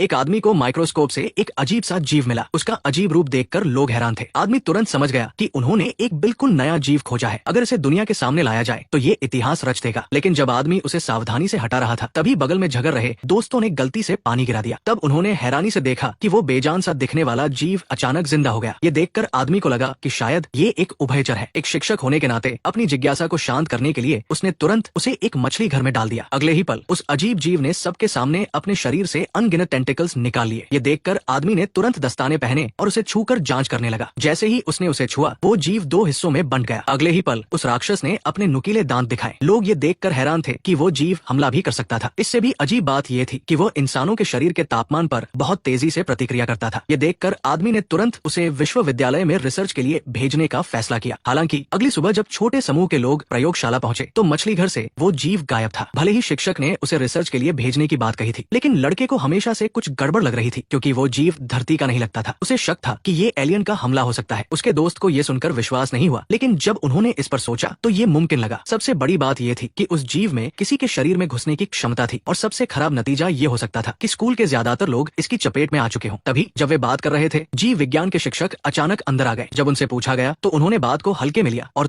एक आदमी को माइक्रोस्कोप से एक अजीब सा जीव मिला। उसका अजीब रूप देखकर लोग हैरान थे। आदमी तुरंत समझ गया कि उन्होंने एक बिल्कुल नया जीव खोजा है। अगर इसे दुनिया के सामने लाया जाए तो ये इतिहास रच देगा। लेकिन जब आदमी उसे सावधानी से हटा रहा था, तभी बगल में झगड़ रहे दोस्तों ने गलती से पानी गिरा दिया। तब उन्होंने हैरानी से देखा कि वो बेजान सा दिखने वाला जीव अचानक जिंदा हो गया। ये देखकर आदमी को लगा कि शायद ये एक उभयचर है। एक शिक्षक होने के नाते अपनी जिज्ञासा को शांत करने के लिए उसने तुरंत उसे एक मछली घर में डाल दिया। अगले ही पल उस अजीब जीव ने सबके सामने अपने शरीर से अनगिनत टेंटिकल्स निकाल लिए। ये देखकर आदमी ने तुरंत दस्ताने पहने और उसे छूकर जांच करने लगा। जैसे ही उसने उसे छुआ, वो जीव दो हिस्सों में बंट गया। अगले ही पल उस राक्षस ने अपने नुकीले दांत दिखाए। लोग ये देखकर हैरान थे कि वो जीव हमला भी कर सकता था। इससे भी अजीब बात ये थी कि वो इंसानों के शरीर के तापमान पर बहुत तेजी से प्रतिक्रिया करता था। ये देखकर आदमी ने तुरंत उसे विश्वविद्यालय में रिसर्च के लिए भेजने का फैसला किया। हालांकि अगली सुबह जब छोटे समूह के लोग प्रयोगशाला पहुंचे तो मछली घर से वो जीव गायब था। भले ही शिक्षक ने उसे रिसर्च के लिए भेजने की बात कही थी, लेकिन लड़के को हमेशा से कुछ गड़बड़ लग रही थी, क्योंकि वो जीव धरती का नहीं लगता था। उसे शक था कि ये एलियन का हमला हो सकता है। उसके दोस्त को ये सुनकर विश्वास नहीं हुआ, लेकिन जब उन्होंने इस पर सोचा तो ये मुमकिन लगा। सबसे बड़ी बात ये थी कि उस जीव में किसी के शरीर में घुसने की क्षमता थी, और सबसे खराब नतीजा ये हो सकता था कि स्कूल के ज्यादातर लोग इसकी चपेट में आ चुके हों। तभी जब वे बात कर रहे थे, जीव विज्ञान के शिक्षक अचानक अंदर आ गए। जब उनसे पूछा गया तो उन्होंने बात को हल्के में लिया, और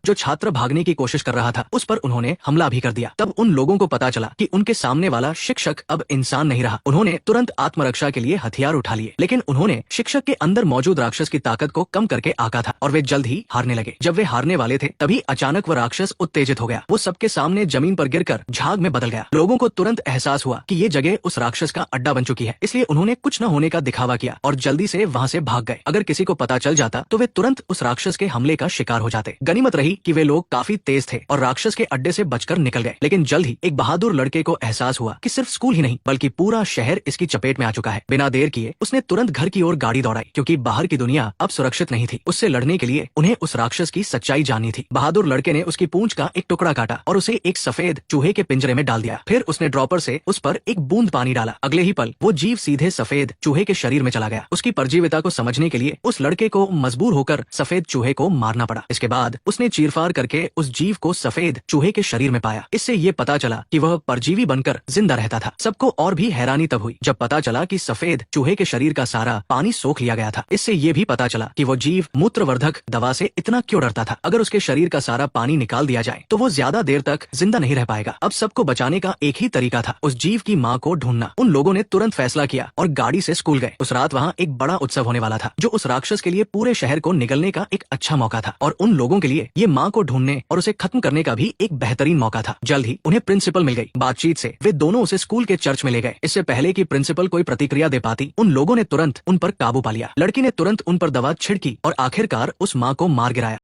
जो छात्र भागने की कोशिश कर रहा था उस पर उन्होंने हमला भी कर दिया। तब उन लोगों को पता चला कि उनके सामने वाला शिक्षक अब इंसान नहीं रहा। उन्होंने तुरंत आत्मरक्षा के लिए हथियार उठा लिए, लेकिन उन्होंने शिक्षक के अंदर मौजूद राक्षस की ताकत को कम करके आंका था, और वे जल्द ही हारने लगे। जब वे हारने वाले थे, तभी अचानक वह राक्षस उत्तेजित हो गया। वो सबके सामने जमीन पर गिरकर झाग में बदल गया। लोगों को तुरंत एहसास हुआ कि ये जगह उस राक्षस का अड्डा बन चुकी है, इसलिए उन्होंने कुछ न होने का दिखावा किया और जल्दी से वहाँ से भाग गए। अगर किसी को पता चल जाता तो वे तुरंत उस राक्षस के हमले का शिकार हो जाते। गनीमत रही कि वे लोग काफी तेज थे और राक्षस के अड्डे से बचकर निकल गए। लेकिन जल्द ही एक बहादुर लड़के को एहसास हुआ कि सिर्फ स्कूल ही नहीं बल्कि पूरा शहर इसकी चपेट में आ चुका है। बिना देर किए उसने तुरंत घर की ओर गाड़ी दौड़ाई, क्योंकि बाहर की दुनिया अब सुरक्षित नहीं थी। उससे लड़ने के लिए उन्हें उस राक्षस की सच्चाई जाननी थी। बहादुर लड़के ने उसकी पूंछ का एक टुकड़ा काटा और उसे एक सफेद चूहे के पिंजरे में डाल दिया। फिर उसने ड्रॉपर से उस पर एक बूंद पानी डाला। अगले ही पल वो जीव सीधे सफेद चूहे के शरीर में चला गया। उसकी परजीविता को समझने के लिए उस लड़के को मजबूर होकर सफेद चूहे को मारना पड़ा। इसके बाद उसने चीरफाड़ करके उस जीव को सफेद चूहे के शरीर में पाया। इससे ये पता चला कि वह परजीवी बनकर जिंदा रहता था। सबको और भी हैरानी तब हुई जब पता चला कि सफेद चूहे के शरीर का सारा पानी सोख लिया गया था। इससे ये भी पता चला कि वो जीव मूत्रवर्धक दवा से इतना क्यों डरता था। अगर उसके शरीर का सारा पानी निकाल दिया जाए तो वो ज्यादा देर तक जिंदा नहीं रह पाएगा। अब सबको बचाने का एक ही तरीका था, उस जीव की माँ को ढूंढना। उन लोगों ने तुरंत फैसला किया और गाड़ी से स्कूल गए। उस रात वहाँ एक बड़ा उत्सव होने वाला था, जो उस राक्षस के लिए पूरे शहर को निगलने का एक अच्छा मौका था, और उन लोगों के लिए ये माँ को ढूंढने और उसे खत्म करने का भी एक बेहतरीन मौका था। जल्द ही उन्हें प्रिंसिपल मिल गई। बातचीत से वे दोनों उसे स्कूल के चर्च में ले गए। इससे पहले कि प्रिंसिपल कोई प्रतिक्रिया दे पाती, उन लोगों ने तुरंत उन पर काबू पा लिया। लड़की ने तुरंत उन पर दवा छिड़की और आखिरकार उस माँ को मार गिराया।